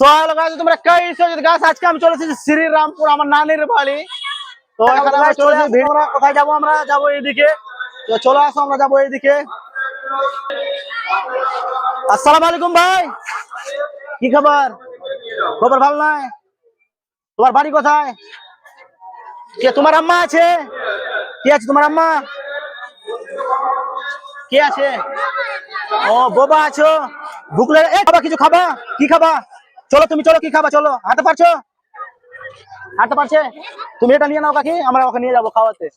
চলো গাছ তোমরা কইছো যদি গাছ আজকে আমি চলেছি শ্রীরামপুর আমার নানির বাড়ি। তো এখানে আমরা চলেছি ভিড় কোথায় যাবো আমরা যাবো এইদিকে। তো চলে আসো আমরা যাবো এইদিকে। আসসালামু আলাইকুম ভাই, কি খবর? খবর ভালো নাই? তোমার বাড়ি কোথায়? কে তোমার আম্মা আছে? কে আছে তোমার আম্মা? কে আছে? ও বোবা আছো, ভুক লাগে খাবা, কিছু খাবা? কি খাবা? চলো তুমি চলো, কি খাবা? চলো, হাঁটতে পারছো? হাঁটতে পারছে? তুমি এটা নিয়ে নাও কাকি, আমরা ওখানে নিয়ে যাবো খাওয়াতে।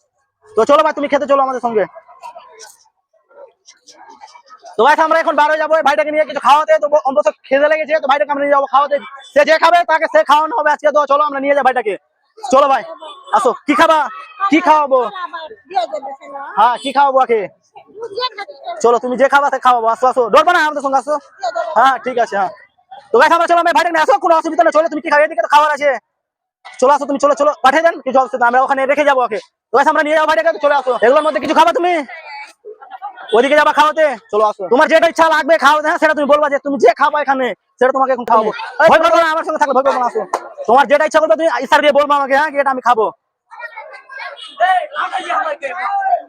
তো চলো ভাই, তুমি খেতে চলো আমাদের সঙ্গে। তো ভাই আমরা এখন বার হয়ে যাবো ভাইটাকে নিয়ে কিছু খাওয়াতে। তো অন্তত খেতে লেগেছে, তো ভাইটাকে আমরা নিয়ে যাবো খাওয়াতে। সে যে খাবে তাকে সে খাওয়ানো হবে আজকে। তো চলো আমরা নিয়ে যাবো ভাইটাকে। চলো ভাই আসো, কি খাবা? কি খাওয়াবো? হ্যাঁ কি খাওয়াবো আগে? চলো তুমি যে খাবা সে খাওয়াবো। আসো আসো, ডরবা না, আমাদের সঙ্গে আসো। হ্যাঁ ঠিক আছে। হ্যাঁ তো ভাই আমরা চলো, আমি ভাইটাকে নিয়ে আসো, কোনো অসুবিধা নেই। চলো তুমি কি খাবে, এদিকে তো খাবার আছে। চলো আসো তুমি, চলো চলো পাঠিয়ে দেন, কিছু অসুবিধা আমরা ওখানে রেখে যাবো ওকে। তো আমরা নিয়ে যাবো ভাইটাকে, চলে আসো। এগুলোর মধ্যে কিছু খাবা তুমি? ওইদিকে যাবা খাওয়াতে? চলো আসো, তোমার যেটা ইচ্ছা লাগবে খাওয়াতে, হ্যাঁ সেটা তুমি বলবা, যে তুমি যে খাবা এখানে সেটা তোমাকে এখন খাওয়াবো। ভয় করবো না, আমার সঙ্গে থাকলে ভয় করবো না। আসো, তোমার যেটা ইচ্ছা করবে তুমি ইচ্ছা দিয়ে বলবো আমাকে, হ্যাঁ এটা আমি খাবো।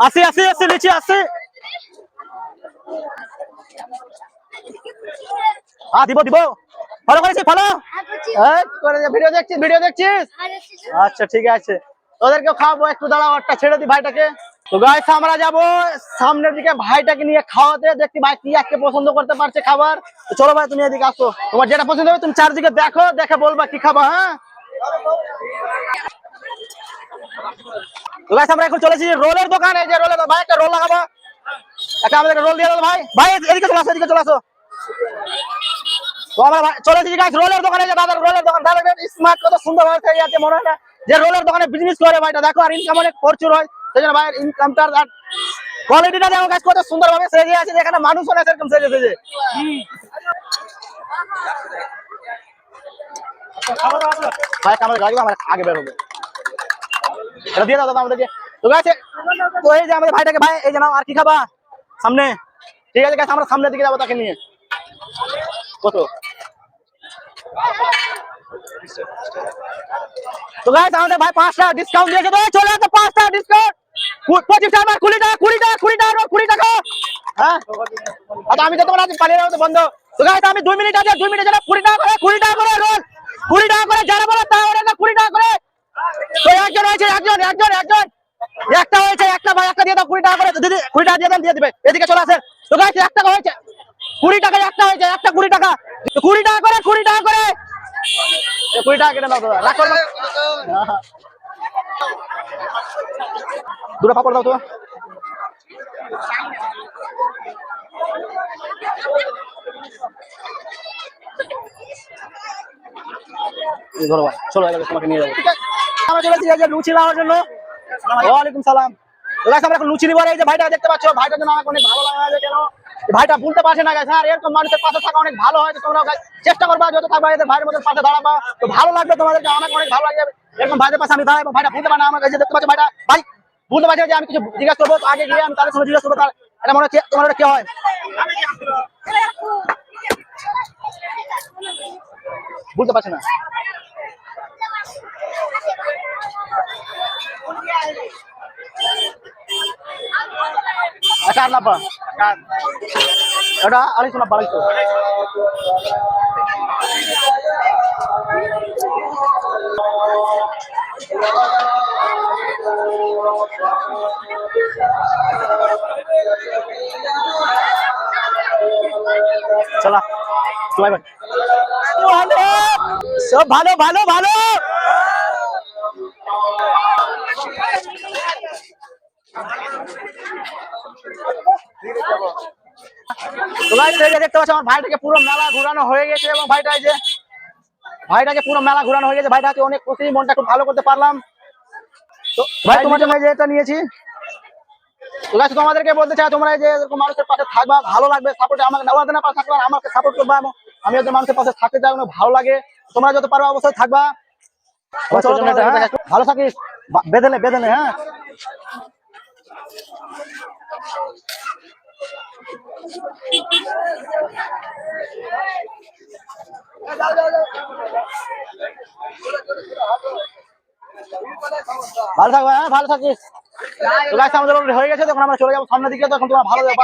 আসি আসি আসি, নিচে আসি। হ্যাঁ দিব দিব, ফলো করেছি ফলো। ভিডিও দেখছিস, ভিডিও দেখছিস? আচ্ছা ঠিক আছে, ওদেরকে খাওয়াবো। একটু দাঁড়াও, একটা ছেড়ে দি ভাইটাকে। তো গাইস আমরা যাবো সামনের দিকে ভাইটাকে নিয়ে খাওয়াতে। দেখছি ভাই কি আজকে পছন্দ করতে পারছে খাবার। তো চলো ভাই তুমি এদিকে আসো, তোমার যেটা পছন্দ হবে তুমি চারদিকে দেখো, দেখে বলবা কি খাবা। হ্যাঁ তো গাইস আমরা এখন চলেছি রোলের দোকানে। যে রোলের ভাই একটা রোল লাগাবো, একটা আমাদের রোল দিয়ে দাও ভাই। ভাই এদিকে চলে আসো, এদিকে চলে আসো। তো আমরা চলে এসেছি গাইস রোলের দোকানে। যে দাদার রোলের দোকান, দাদা স্মার্ট, কত সুন্দর ভাবে তৈরি আছে, মনে হয় না যে রোলের দোকানে বিজনেস করে ভাইটা। দেখো আর ইনকাম অনেক প্রচুর হয়, সেই জন্য ভাইয়ের ইনকামটা আর কোয়ালিটিটা দেখো গাইস, কত সুন্দর ভাবে সেজে আছে। যেখানে মানুষও না সেরকম সেজে সেজে। ভাই আমার গাড়ি আমার আগে বের হবে, এটা দিয়ে দাও দাদা আমাদেরকে। তো গাইস তো এই যে আমাদের ভাইটাকে, ভাই এই যে নাও, আর কি খাবা সামনে? ঠিক আছে গাইস আমরা সামনের দিকে যাবো তাকে নিয়ে। কত? তো গাইস আমাদের ভাই 5 টাকা ডিসকাউন্ট দিয়েছে। তো চলে আসো, 5 টাকা ডিসকাউন্ট, 25 টাকা 20 টাকা 20 টাকা 20 টাকা 20 টাকা। হ্যাঁ আচ্ছা আমি যেতে পারি, পালিয়ে যাবো তো বন্ধ। তো গাইস আমি 2 মিনিট আছে, 2 মিনিট যারা 20 টাকা করে, 20 টাকা করে রোল, 20 টাকা করে যারা বলে তা ওরা 20 টাকা করে। তো একজন হয়েছে, একজন একজন একজন একটা হয়েছে, একটা ভাই একটা দিয়ে দাও 20 টাকা করে। তো দিদি 20 টাকা দিয়ে দেন, দিয়ে দিবে। এদিকে চলে আসেন। তো গাইস 1 টাকা হয়েছে, 20 টাকা একটা হয়েছে, একটা 20 টাকা, 20 টাকা করে, 20 টাকা করে, 20 টাকা কেটে দাও দাদা, রাখ করবে। দুটো পাপড় দাও তো। ধরো ভাই, চলো তোমাকে নিয়ে যাবো। আমরা চলেছি এই যে লুচি নেওয়ার জন্য। ওয়ালাইকুম সালাম। আমরা এখন লুচি নিবো। এই যে ভাইটা দেখতে পাচ্ছ, ভাইটার জন্য আমাকে অনেক ভালো লাগে। কেন ভাইটা ভুলতে পারছে না গাইস। আর এরকম মানুষের পাশে থাকা অনেক ভালো হয়। তোমরা চেষ্টা করবা যত থাকবা এদের ভাইয়ের মধ্যে পাশে দাঁড়াবা, তো ভালো লাগবে তোমাদেরকে, আমাকে অনেক ভালো লাগবে এরকম ভাইদের পাশে আমি দাঁড়াই। এবং ভাইটা ভুলতে পারে না আমাকে, যে দেখতে পাচ্ছ ভাইটা ভাই ভুলতে পারছে যে আমি কিছু জিজ্ঞাসা করবো, আগে গিয়ে আমি তাদের সঙ্গে জিজ্ঞাসা করবো তার এটা মনে হচ্ছে তোমার কি হয়। ভুলতে পারছে না। আচ্ছা না পা এটা আড়াইশো না, 250। চলা সবাই ভাই, সব ভালো ভালো ভালো। দেখতে পাচ্ছ আমার ভাইটাকে পুরো মেলা ঘুরানো হয়ে গেছে। এবং ভাইটাকে পুরো মেলা ঘুরানো হয়ে গেছে। ভাইটাকে অনেক খুশি, মনটা খুব ভালো করতে পারলাম। তো ভাই তোমার জন্য যে এটা নিয়েছি। তো গাইস তোমাদেরকে বলতে চাই, তোমরা যে এরকম মানুষের পাশে থাকবা, ভালো লাগবে, সাপোর্ট আমাকে নেওয়ার জন্য পাশে থাকবা, আমাকে সাপোর্ট করবা। আমি একজন মানুষের পাশে থাকতে চাই, ভালো লাগে। তোমরা যত পারো অবশ্যই থাকবা। ভালো থাকিস, বেঁধে নে বেঁধে নে। হ্যাঁ ভালো থাকবে, হ্যাঁ ভালো থাকিস। তো গাইস আমাদের already হয়ে গেছে, তখন আমরা চলে যাবো সামনের দিকে, তখন তোমরা ভালো যাবে।